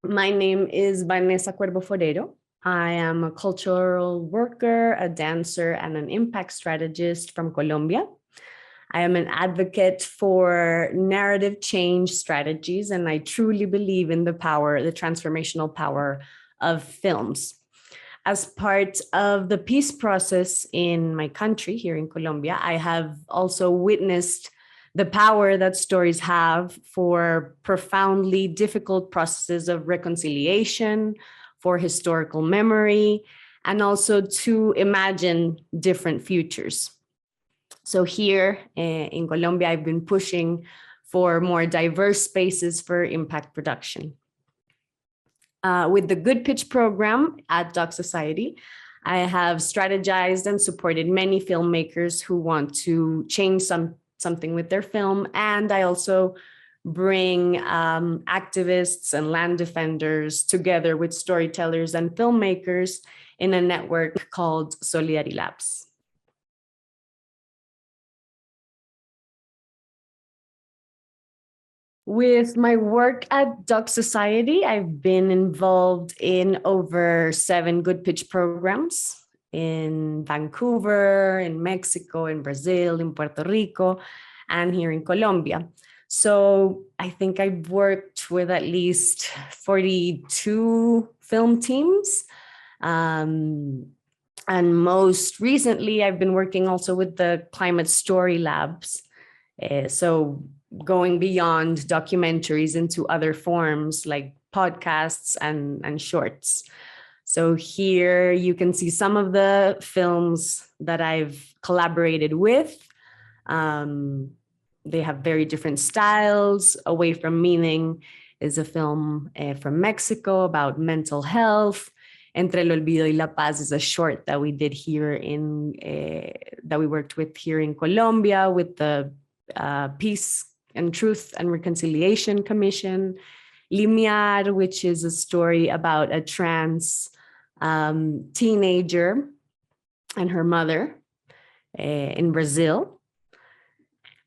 My name is Vanessa Cuervo Forero. I am a cultural worker, a dancer, and an impact strategist from Colombia. I am an advocate for narrative change strategies, and I truly believe in the power, the transformational power of films. As part of the peace process in my country here in Colombia, I have also witnessed the power that stories have for profoundly difficult processes of reconciliation, for historical memory, and also to imagine different futures. So here in Colombia, I've been pushing for more diverse spaces for impact production. With the Good Pitch program at Doc Society, I have strategized and supported many filmmakers who want to change something with their film. And I also bring activists and land defenders together with storytellers and filmmakers in a network called Solidary Labs. With my work at Doc Society, I've been involved in over 7 Good Pitch programs in Vancouver, in Mexico, in Brazil, in Puerto Rico, and here in Colombia. So I think I've worked with at least 42 film teams. And most recently, I've been working also with the Climate Story Labs. So going beyond documentaries into other forms like podcasts and shorts. So here you can see some of the films that I've collaborated with. They have very different styles. Away from Meaning is a film from Mexico about mental health. Entre el Olvido y la Paz is a short that we did here that we worked with here in Colombia with the Peace and Truth and Reconciliation Commission. Limiar, which is a story about a trans teenager and her mother in Brazil.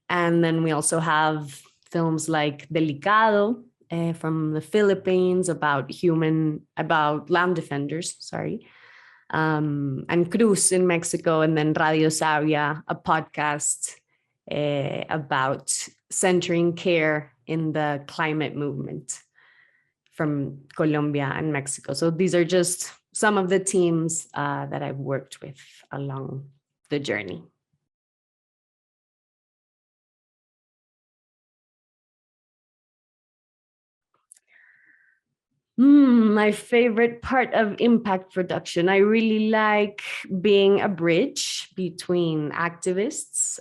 And then we also have films like Delicado from the Philippines about land defenders, and Cruz in Mexico, and then Radio Savia, a podcast about centering care in the climate movement from Colombia and Mexico. So these are just some of the teams that I've worked with along the journey. My favorite part of impact production. I really like being a bridge between activists,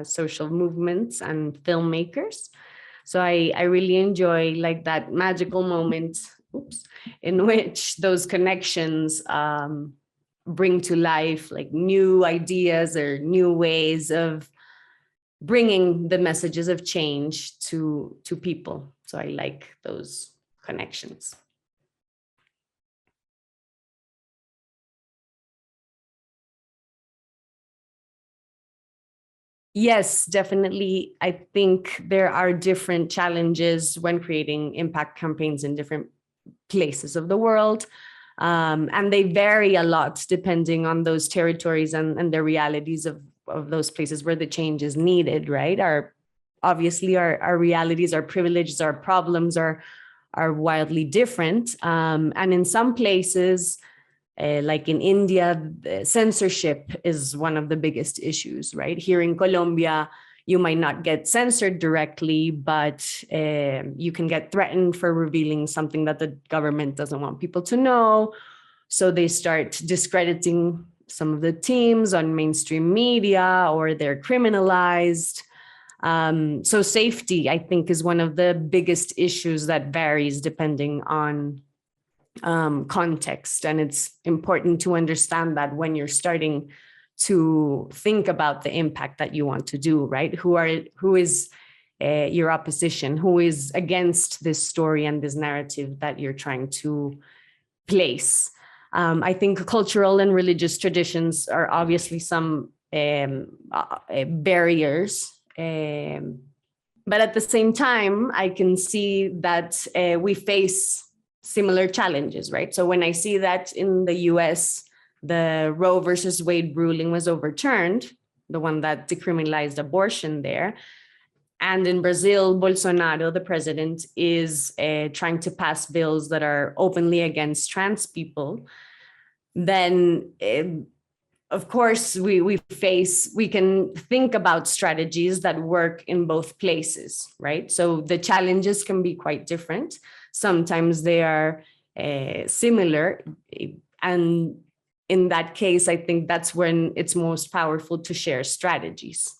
social movements, and filmmakers. So I really enjoy like that magical moment, in which those connections bring to life like new ideas or new ways of bringing the messages of change to people. So I like those connections. Yes, definitely. I think there are different challenges when creating impact campaigns in different places of the world. And they vary a lot depending on those territories and the realities of those places where the change is needed, right? Obviously our realities, our privileges, our problems are wildly different. And in some places, like in India, censorship is one of the biggest issues, right? Here in Colombia, you might not get censored directly, but you can get threatened for revealing something that the government doesn't want people to know. So they start discrediting some of the teams on mainstream media, or they're criminalized. So safety, I think, is one of the biggest issues that varies depending on context. And it's important to understand that when you're starting to think about the impact that you want to do, right? Who is your opposition? Who is against this story and this narrative that you're trying to place? I think cultural and religious traditions are obviously some barriers. But at the same time, I can see that we face similar challenges, right? So when I see that in the US, the Roe versus Wade ruling was overturned, the one that decriminalized abortion there. And in Brazil, Bolsonaro, the president, is trying to pass bills that are openly against trans people. Then, of course, we can think about strategies that work in both places, right? So the challenges can be quite different. Sometimes they are similar. And in that case, I think that's when it's most powerful to share strategies.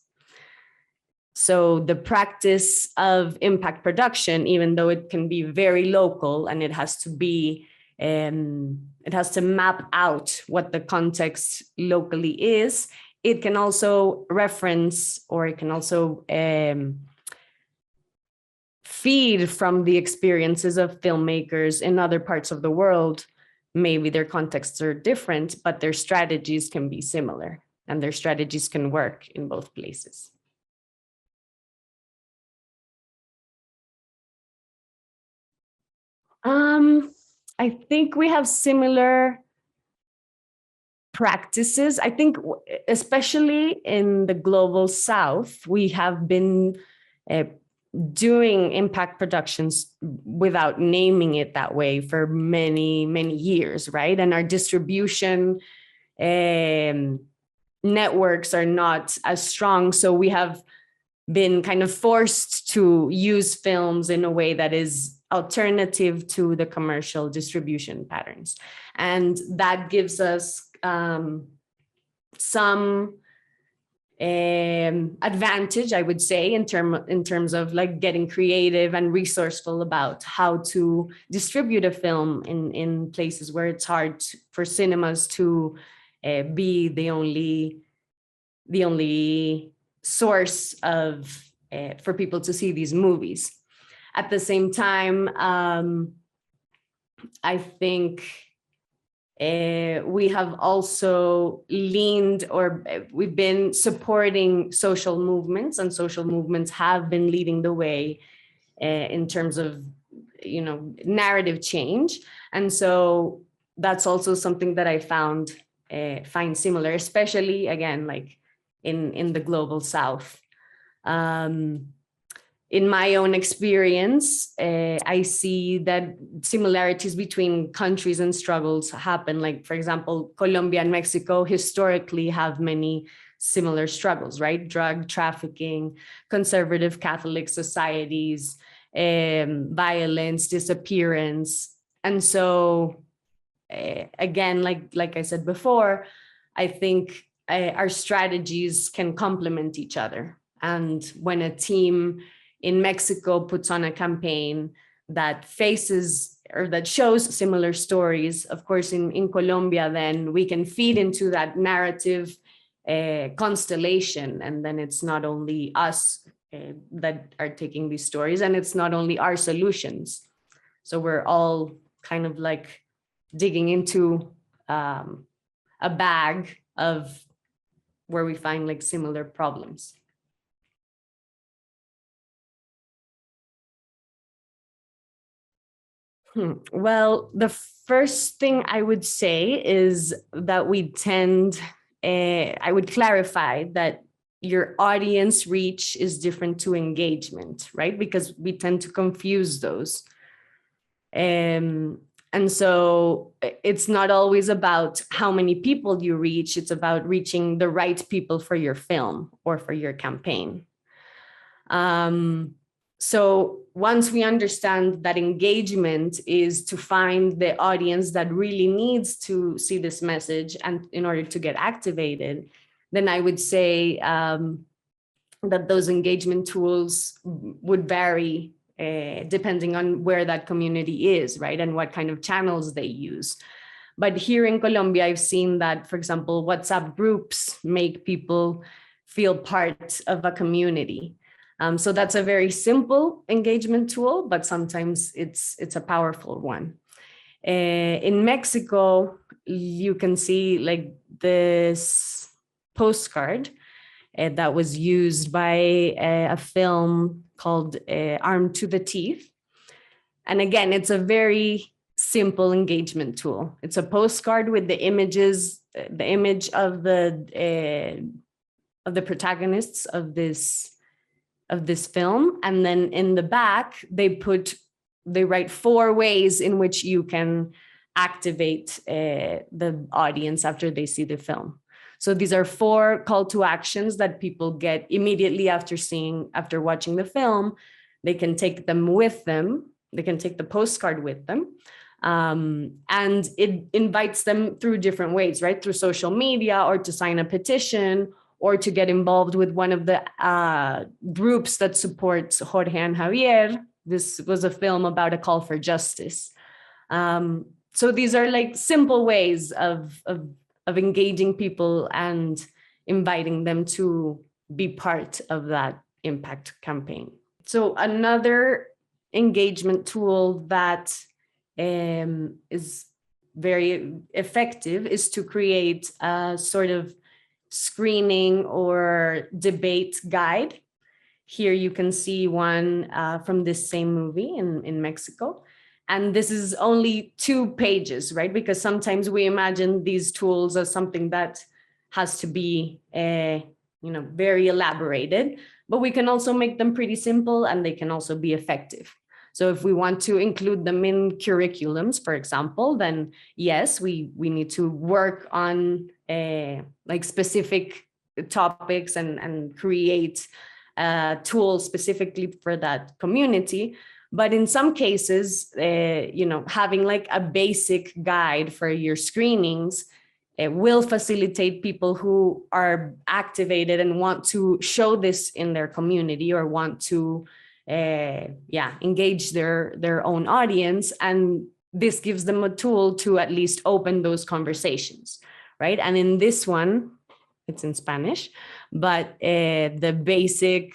So the practice of impact production, even though it can be very local and it has to map out what the context locally is, it can also reference, or it can also feed from the experiences of filmmakers in other parts of the world. Maybe their contexts are different, but their strategies can be similar, and their strategies can work in both places. I think we have similar practices. I think especially in the global South, we have been doing impact productions without naming it that way for many, many years, right? And our distribution networks are not as strong. So we have been kind of forced to use films in a way that is alternative to the commercial distribution patterns. And that gives us some advantage, I would say, in terms of like getting creative and resourceful about how to distribute a film in places where it's hard for cinemas to be the only source of for people to see these movies. At the same time, I think we have also leaned, or we've been supporting social movements, and social movements have been leading the way in terms of, narrative change. And so that's also something that I find similar, especially again, like in the global South. In my own experience, I see that similarities between countries and struggles happen. Like, for example, Colombia and Mexico historically have many similar struggles, right? Drug trafficking, conservative Catholic societies, violence, disappearance. And so, again, like I said before, I think our strategies can complement each other. And when a team in Mexico puts on a campaign that faces or that shows similar stories, of course, in Colombia, then we can feed into that narrative constellation. And then it's not only us that are taking these stories, and it's not only our solutions. So we're all kind of like digging into a bag of where we find like similar problems. Well, the first thing I would say is that I would clarify that your audience reach is different to engagement, right? Because we tend to confuse those. And so it's not always about how many people you reach, it's about reaching the right people for your film or for your campaign. So once we understand that engagement is to find the audience that really needs to see this message and in order to get activated, then I would say that those engagement tools would vary depending on where that community is, right? And what kind of channels they use. But here in Colombia, I've seen that, for example, WhatsApp groups make people feel part of a community. So that's a very simple engagement tool, but sometimes it's a powerful one. In Mexico, you can see like this postcard that was used by a film called Armed to the Teeth. And again, it's a very simple engagement tool. It's a postcard with the images, the image of the protagonists of this film, and then in the back they write 4 ways in which you can activate the audience after they see the film. So these are 4 call to actions that people get immediately after watching the film. They can take them with them. They can take the postcard with them. And it invites them through different ways, right? Through social media, or to sign a petition, or to get involved with one of the groups that supports Jorge and Javier. This was a film about a call for justice. So these are like simple ways of engaging people and inviting them to be part of that impact campaign. So another engagement tool that is very effective is to create a sort of screening or debate guide. Here you can see one from this same movie in Mexico. And this is only 2 pages, right? Because sometimes we imagine these tools as something that has to be very elaborated, but we can also make them pretty simple, and they can also be effective. So if we want to include them in curriculums, for example, then yes, we need to work on like specific topics and create tools specifically for that community. But in some cases, having like a basic guide for your screenings, it will facilitate people who are activated and want to show this in their community, or want to engage their own audience. And this gives them a tool to at least open those conversations, right? And in this one, it's in Spanish, but the basic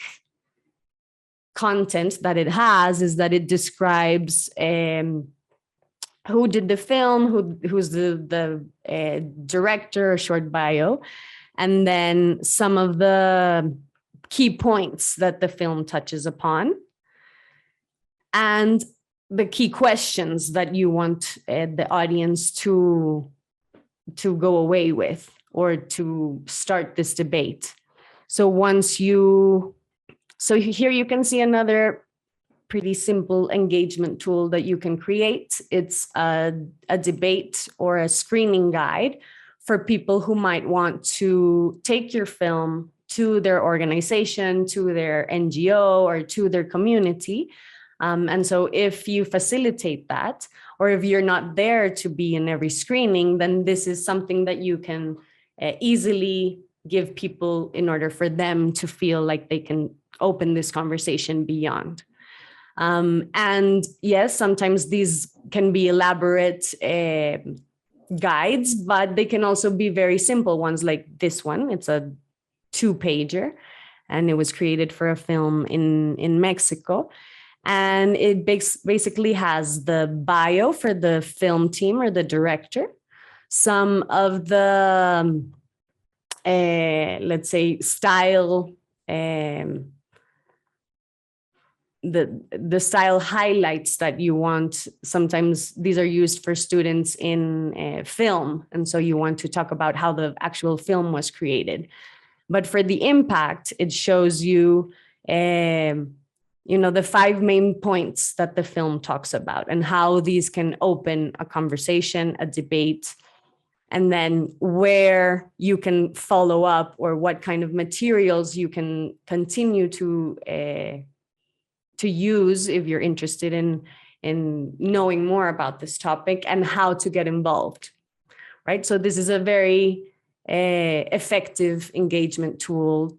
content that it has is that it describes who did the film, who's the director, a short bio, and then some of the key points that the film touches upon, and the key questions that you want the audience to go away with, or to start this debate. So here you can see another pretty simple engagement tool that you can create. It's a debate or a screening guide for people who might want to take your film to their organization, to their NGO, or to their community. And so if you facilitate that, or if you're not there to be in every screening, then this is something that you can easily give people in order for them to feel like they can open this conversation beyond. And yes, sometimes these can be elaborate guides, but they can also be very simple ones, like this one. It's a 2-pager, and it was created for a film in Mexico. And it basically has the bio for the film team or the director, some of the, let's say, style, the style highlights that you want. Sometimes these are used for students in film, and so you want to talk about how the actual film was created. But for the impact, it shows you, the 5 main points that the film talks about, and how these can open a conversation, a debate, and then where you can follow up, or what kind of materials you can continue to use if you're interested in knowing more about this topic, and how to get involved, right? So this is a very effective engagement tool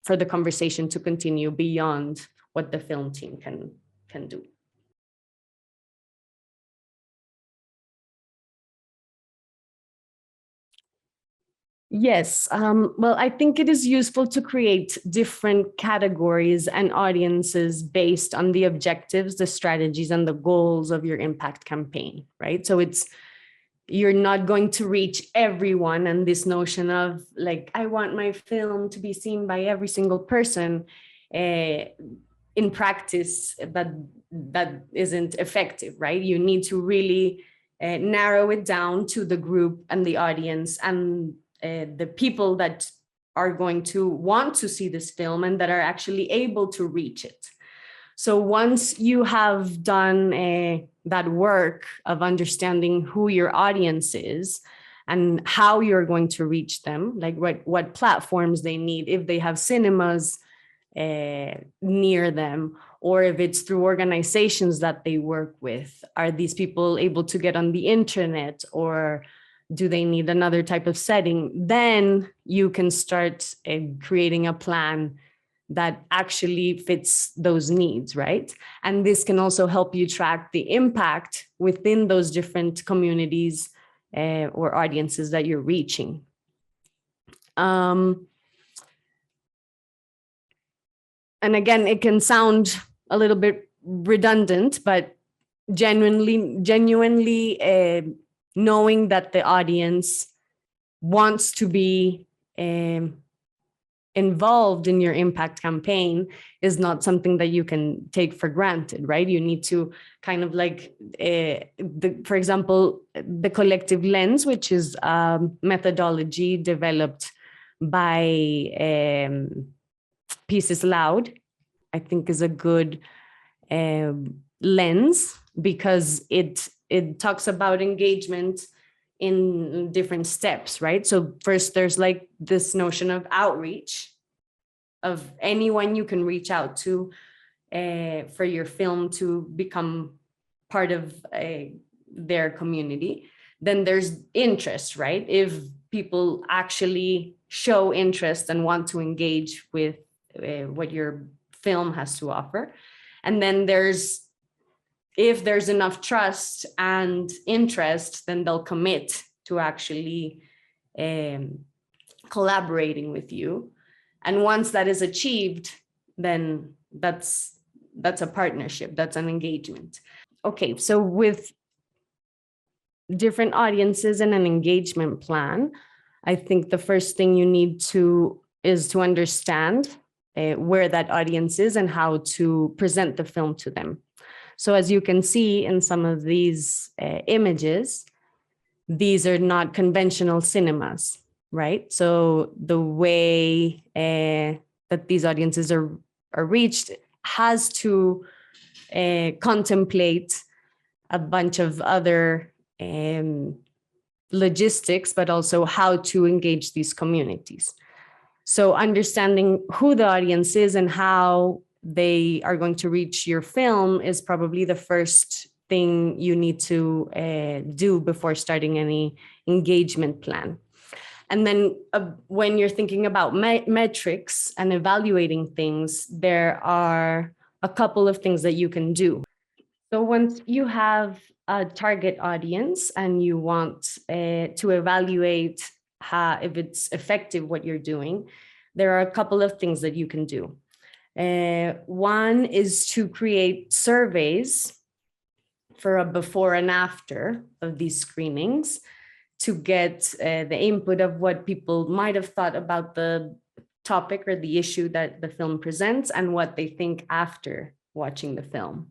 for the conversation to continue beyond what the film team can do. Yes, well, I think it is useful to create different categories and audiences based on the objectives, the strategies, and the goals of your impact campaign, right? So you're not going to reach everyone, and this notion of like, I want my film to be seen by every single person, in practice that isn't effective, right? You need to really narrow it down to the group and the audience and the people that are going to want to see this film and that are actually able to reach it. So once you have done that work of understanding who your audience is and how you're going to reach them, like what platforms they need, if they have cinemas near them, or if it's through organizations that they work with, are these people able to get on the internet, or do they need another type of setting? Then you can start creating a plan that actually fits those needs, right? And this can also help you track the impact within those different communities or audiences that you're reaching. And again, it can sound a little bit redundant, but genuinely knowing that the audience wants to be involved in your impact campaign is not something that you can take for granted, right? You need to kind of like, for example, the collective lens, which is a methodology developed by Pieces Loud, I think is a good lens, because it talks about engagement in different steps, right? So first there's like this notion of outreach, of anyone you can reach out to for your film to become part of their community. Then there's interest, right? If people actually show interest and want to engage with what your film has to offer. And then if there's enough trust and interest, then they'll commit to actually collaborating with you. And once that is achieved, then that's a partnership, that's an engagement. Okay, so with different audiences and an engagement plan, I think the first thing you need is to understand where that audience is and how to present the film to them. So as you can see in some of these images, these are not conventional cinemas, right? So the way that these audiences are reached has to contemplate a bunch of other logistics, but also how to engage these communities. So understanding who the audience is and how they are going to reach your film is probably the first thing you need to do before starting any engagement plan. And then when you're thinking about metrics and evaluating things, there are a couple of things that you can do. So once you have a target audience and you want to evaluate if it's effective what you're doing, there are a couple of things that you can do. One is to create surveys for a before and after of these screenings to get the input of what people might have thought about the topic or the issue that the film presents and what they think after watching the film.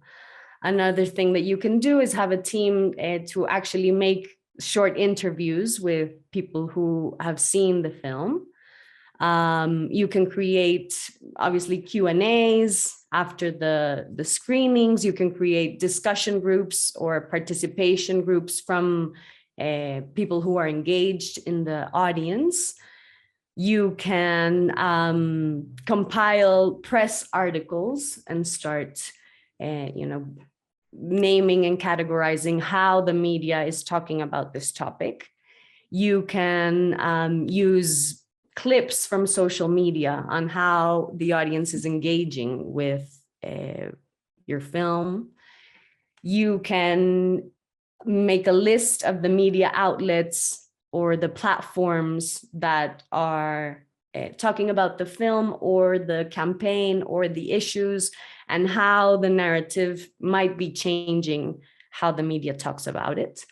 Another thing that you can do is have a team to actually make short interviews with people who have seen the film. You can create, obviously, Q&As after the screenings. You can create discussion groups or participation groups from people who are engaged in the audience. You can compile press articles and start, naming and categorizing how the media is talking about this topic. You can use clips from social media on how the audience is engaging with your film. You can make a list of the media outlets or the platforms that are talking about the film or the campaign or the issues, and how the narrative might be changing how the media talks about it.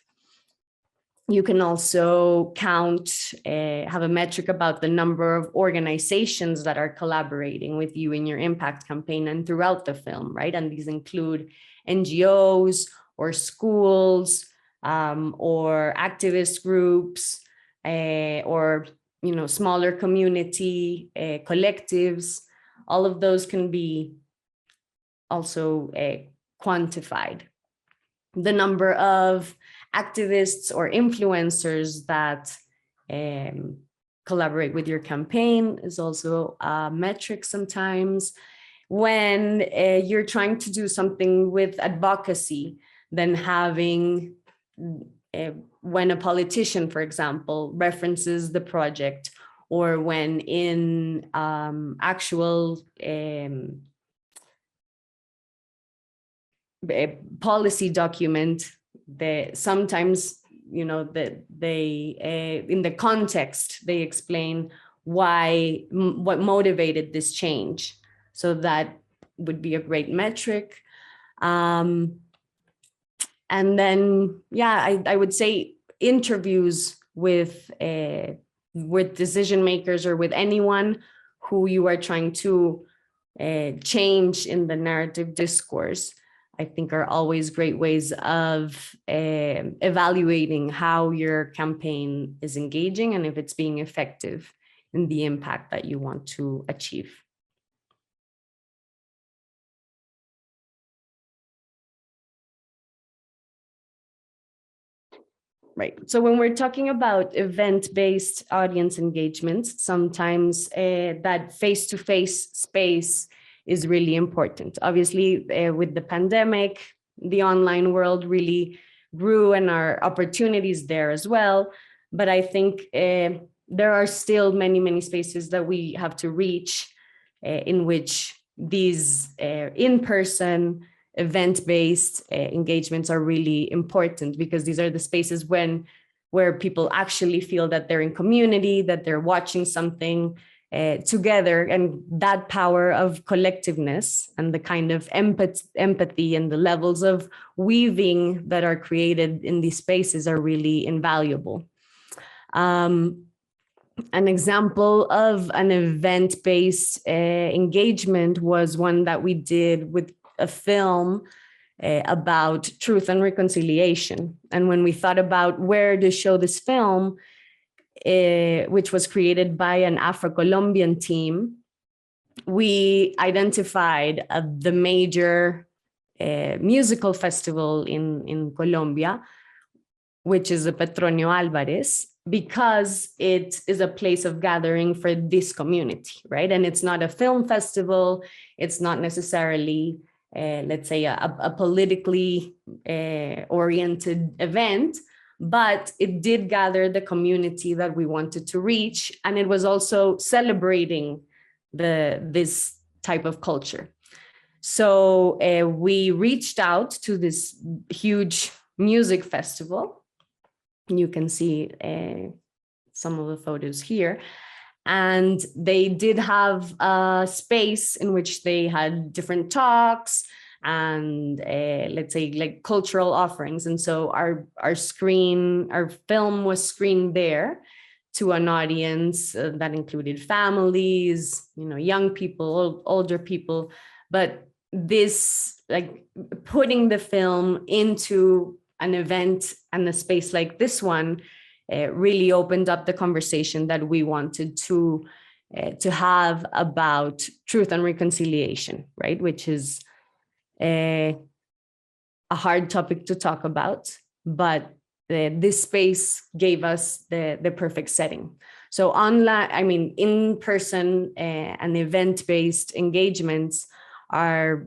You can also count, have a metric about the number of organizations that are collaborating with you in your impact campaign and throughout the film, right? And these include NGOs or schools, or activist groups, or smaller community collectives. All of those can be also quantified. The number of activists or influencers that collaborate with your campaign is also a metric sometimes. When you're trying to do something with advocacy, then having, when a politician, for example, references the project, or when in actual policy document, sometimes that they in the context they explain what motivated this change. So that would be a great metric. And then I would say interviews with decision makers or with anyone who you are trying to change in the narrative discourse, I think are always great ways of evaluating how your campaign is engaging and if it's being effective in the impact that you want to achieve. Right. So when we're talking about event-based audience engagements, sometimes that face-to-face space is really important. Obviously, with the pandemic, the online world really grew and our opportunities there as well. But I think there are still many, many spaces that we have to reach in which these in-person event-based engagements are really important, because these are the spaces where people actually feel that they're in community, that they're watching something together, and that power of collectiveness and the kind of empathy and the levels of weaving that are created in these spaces are really invaluable. An example of an event-based engagement was one that we did with a film about truth and reconciliation. And when we thought about where to show this film, which was created by an Afro-Colombian team, we identified the major musical festival in Colombia, which is the Petronio Alvarez, because it is a place of gathering for this community, right? And it's not a film festival. It's not necessarily, let's say, a politically oriented event, but it did gather the community that we wanted to reach. And it was also celebrating this type of culture. So we reached out to this huge music festival. You can see some of the photos here. And they did have a space in which they had different talks and let's say like cultural offerings. And so our film was screened there to an audience that included families, young people, older people. But this, like putting the film into an event and a space like this one, really opened up the conversation that we wanted to have about truth and reconciliation, right? Which is a hard topic to talk about, but this space gave us the perfect setting. So online, in-person and event-based engagements are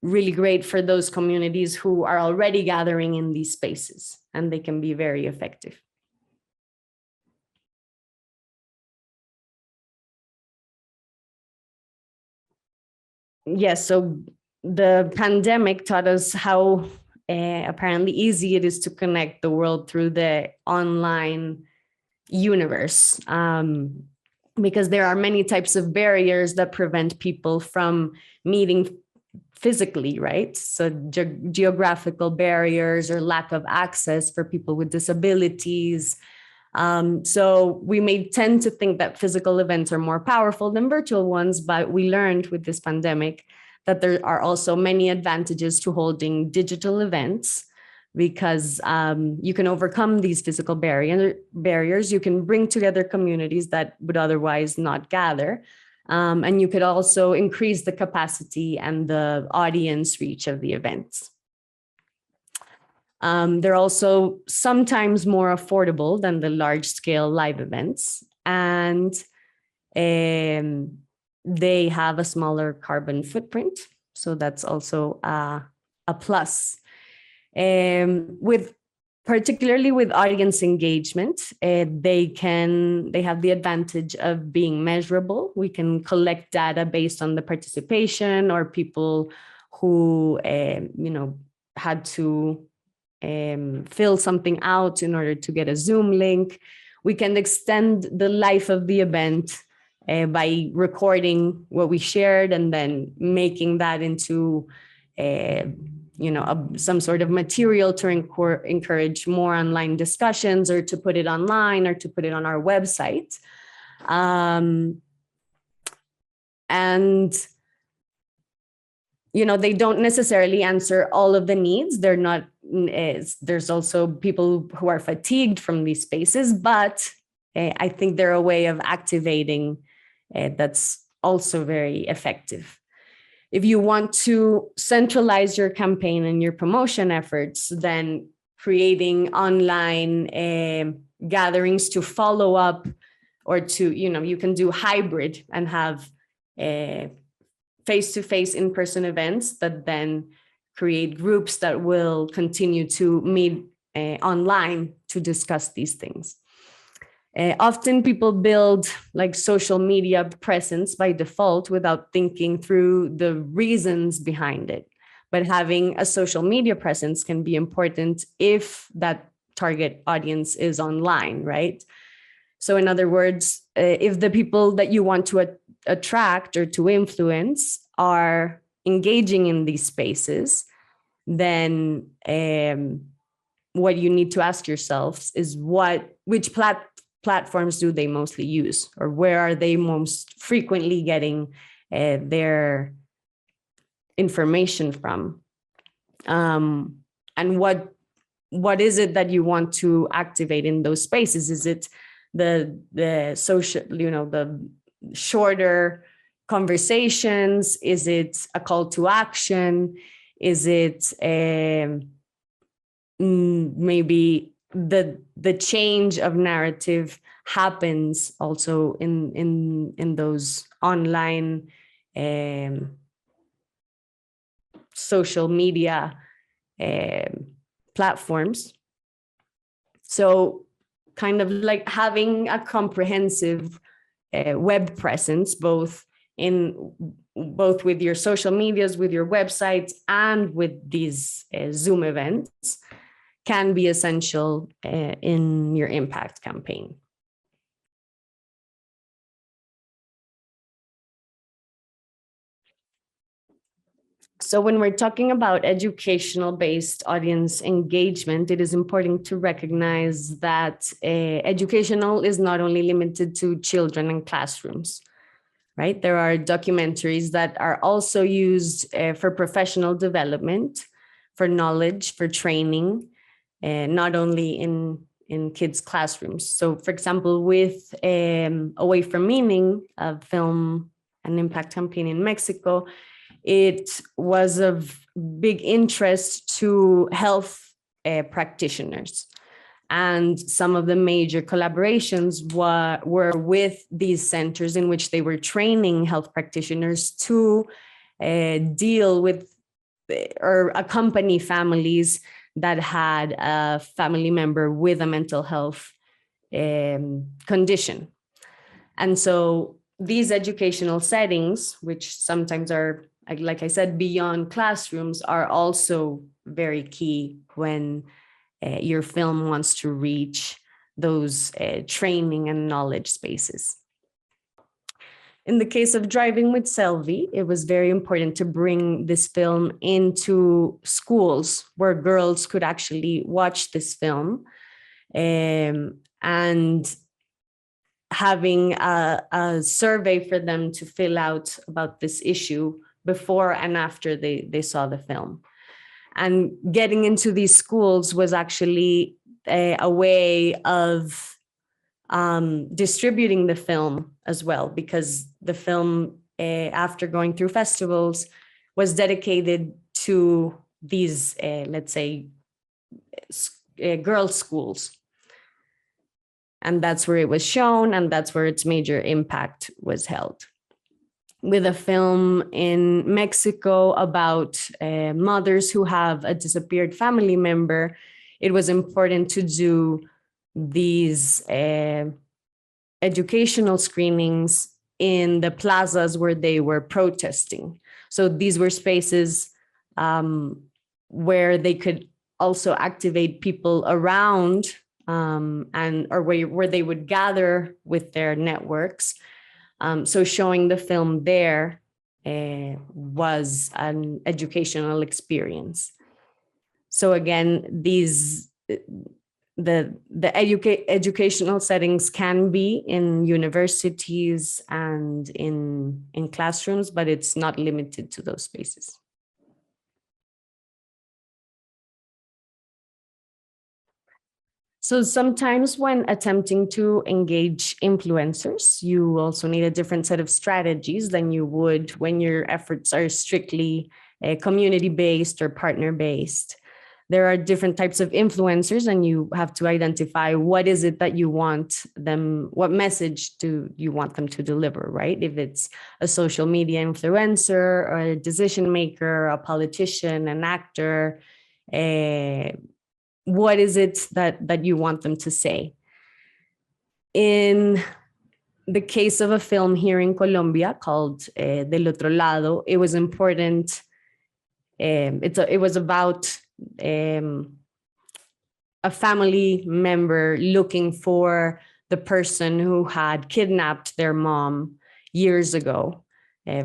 really great for those communities who are already gathering in these spaces, and they can be very effective. Yes, so the pandemic taught us how apparently easy it is to connect the world through the online universe, because there are many types of barriers that prevent people from meeting physically, right? So geographical barriers or lack of access for people with disabilities. So we may tend to think that physical events are more powerful than virtual ones, but we learned with this pandemic that there are also many advantages to holding digital events, because you can overcome these physical barriers. You can bring together communities that would otherwise not gather. And you could also increase the capacity and the audience reach of the events. They're also sometimes more affordable than the large scale live events. And they have a smaller carbon footprint. So that's also a plus. Particularly with audience engagement, they have the advantage of being measurable. We can collect data based on the participation or people who had to fill something out in order to get a Zoom link. We can extend the life of the event by recording what we shared and then making that into some sort of material to encourage more online discussions, or to put it online, or to put it on our website. And they don't necessarily answer all of the needs. They're not. There's also people who are fatigued from these spaces, but I think they're a way of activating that's also very effective. If you want to centralize your campaign and your promotion efforts, then creating online gatherings to follow up, or to, you can do hybrid and have face-to-face in-person events that then create groups that will continue to meet online to discuss these things. Often people build like social media presence by default without thinking through the reasons behind it. But having a social media presence can be important if that target audience is online, right? So in other words, if the people that you want to attract or to influence are engaging in these spaces, then what you need to ask yourselves is which platforms do they mostly use, or where are they most frequently getting their information from, and what is it that you want to activate in those spaces? Is it the social, the shorter conversations? Is it a call to action? Is it maybe the change of narrative happens also in those online social media platforms? So kind of like having a comprehensive web presence, both with your social medias, with your websites, and with these Zoom events, can be essential in your impact campaign. So when we're talking about educational-based audience engagement, it is important to recognize that educational is not only limited to children and classrooms, right? There are documentaries that are also used for professional development, for knowledge, for training, not only in kids' classrooms. So for example, with Away from Meaning, a film and impact campaign in Mexico, it was of big interest to health practitioners. And some of the major collaborations were with these centers in which they were training health practitioners to deal with or accompany families that had a family member with a mental health condition. And so these educational settings, which sometimes are, like I said, beyond classrooms, are also very key when your film wants to reach those training and knowledge spaces. In the case of Driving with Selvi, it was very important to bring this film into schools where girls could actually watch this film, and having a survey for them to fill out about this issue before and after they saw the film. And getting into these schools was actually a way of distributing the film as well, because the film, after going through festivals, was dedicated to these, let's say, girls' schools. And that's where it was shown, and that's where its major impact was held. With a film in Mexico about mothers who have a disappeared family member, it was important to do these educational screenings in the plazas where they were protesting. So these were spaces where they could also activate people around, or where they would gather with their networks. So showing the film there was an educational experience. So again, the educational settings can be in universities and in classrooms, but it's not limited to those spaces. So sometimes when attempting to engage influencers, you also need a different set of strategies than you would when your efforts are strictly community-based or partner-based. There are different types of influencers, and you have to identify what is it that you want them, what message do you want them to deliver, right? If it's a social media influencer or a decision maker, a politician, an actor, what is it that you want them to say? In the case of a film here in Colombia called Del Otro Lado, it was important. It was about a family member looking for the person who had kidnapped their mom years ago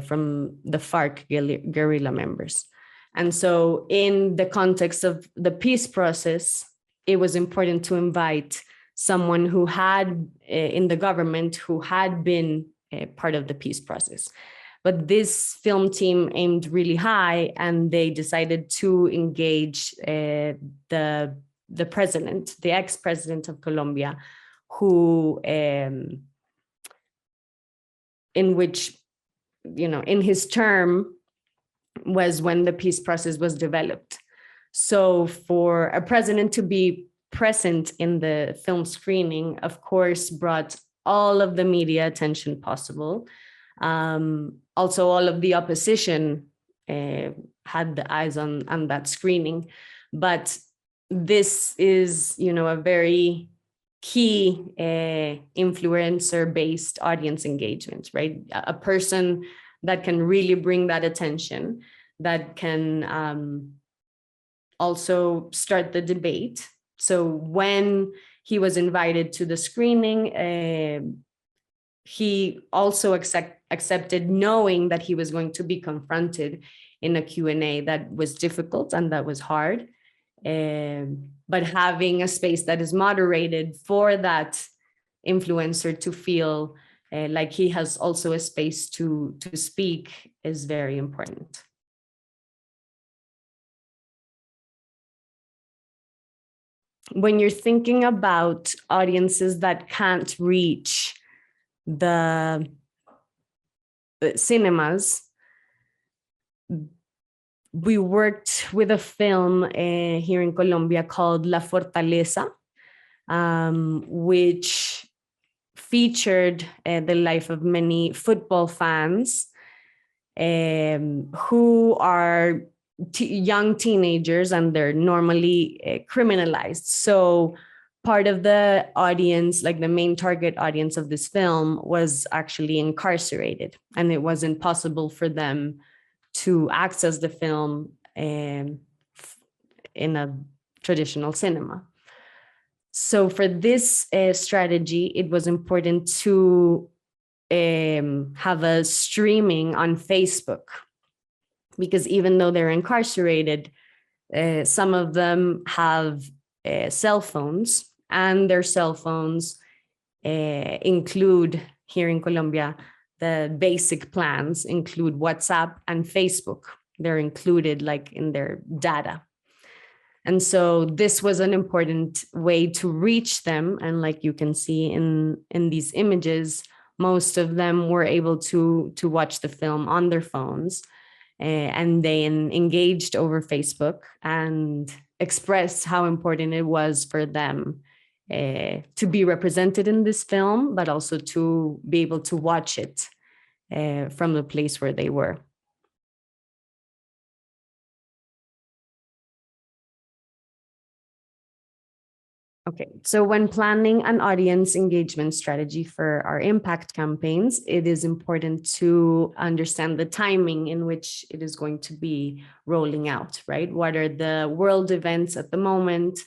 from the FARC guerrilla members. And so in the context of the peace process, it was important to invite someone who had in the government who had been part of the peace process. But this film team aimed really high, and they decided to engage the president, the ex-president of Colombia, who in which, in his term was when the peace process was developed. So for a president to be present in the film screening, of course, brought all of the media attention possible. Also, all of the opposition had the eyes on that screening. But this is, a very key influencer-based audience engagement, right? A person that can really bring that attention, that can also start the debate. So when he was invited to the screening, he also accepted, knowing that he was going to be confronted in a Q&A that was difficult and that was hard. But having a space that is moderated for that influencer to feel like he has also a space to speak is very important. When you're thinking about audiences that can't reach the cinemas, we worked with a film here in Colombia called La Fortaleza, which featured the life of many football fans who are young teenagers, and they're normally criminalized. So part of the audience, like the main target audience of this film, was actually incarcerated, and it wasn't possible for them to access the film in a traditional cinema. So for this strategy, it was important to have a streaming on Facebook, because even though they're incarcerated, some of them have cell phones, and their cell phones include, here in Colombia, the basic plans include WhatsApp and Facebook. They're included like in their data. And so this was an important way to reach them. And like you can see in these images, most of them were able to watch the film on their phones, and they engaged over Facebook and expressed how important it was for them to be represented in this film, but also to be able to watch it from the place where they were. Okay, so when planning an audience engagement strategy for our impact campaigns, it is important to understand the timing in which it is going to be rolling out, right? What are the world events at the moment,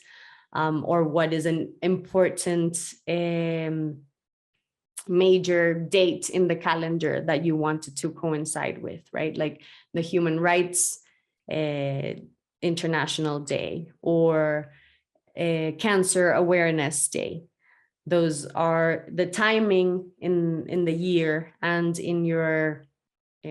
or what is an important major date in the calendar that you wanted to coincide with, right? Like the Human Rights International Day, or Cancer Awareness Day. Those are the timing in the year, and in your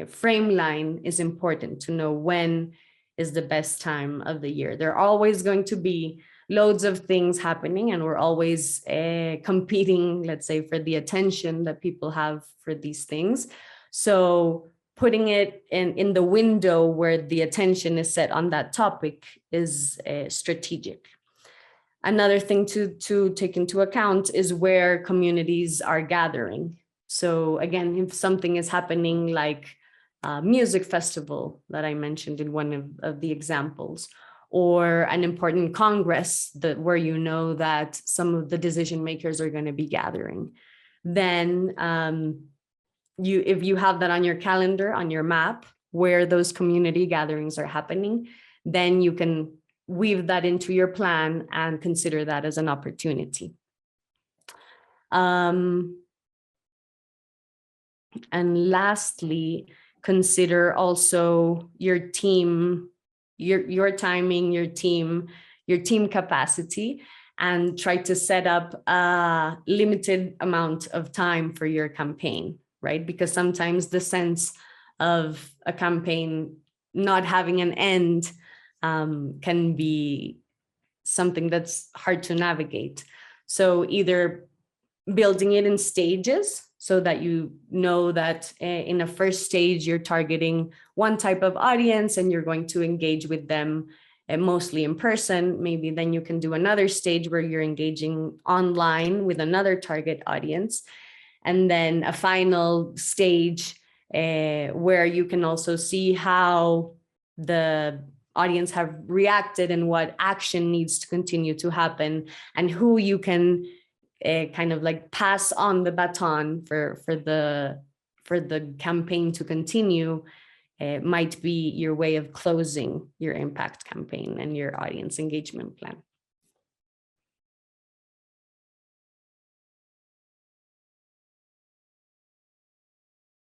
frame line is important to know when is the best time of the year. There are always going to be loads of things happening, and we're always competing, let's say, for the attention that people have for these things. So putting it in the window where the attention is set on that topic is strategic. Another thing to take into account is where communities are gathering. So again, if something is happening like a music festival that I mentioned in one of the examples, or an important congress where you know that some of the decision makers are going to be gathering, then if you have that on your calendar, on your map, where those community gatherings are happening, then you can weave that into your plan and consider that as an opportunity. And lastly, consider also your team, your timing, your team capacity, and try to set up a limited amount of time for your campaign, right? Because sometimes the sense of a campaign not having an end can be something that's hard to navigate. So either building it in stages, so that you know that in a first stage, you're targeting one type of audience and you're going to engage with them mostly in person. Maybe then you can do another stage where you're engaging online with another target audience. And then a final stage where you can also see how the audience have reacted and what action needs to continue to happen, and who you can kind of like pass on the baton for the campaign to continue. Might be your way of closing your impact campaign and your audience engagement plan.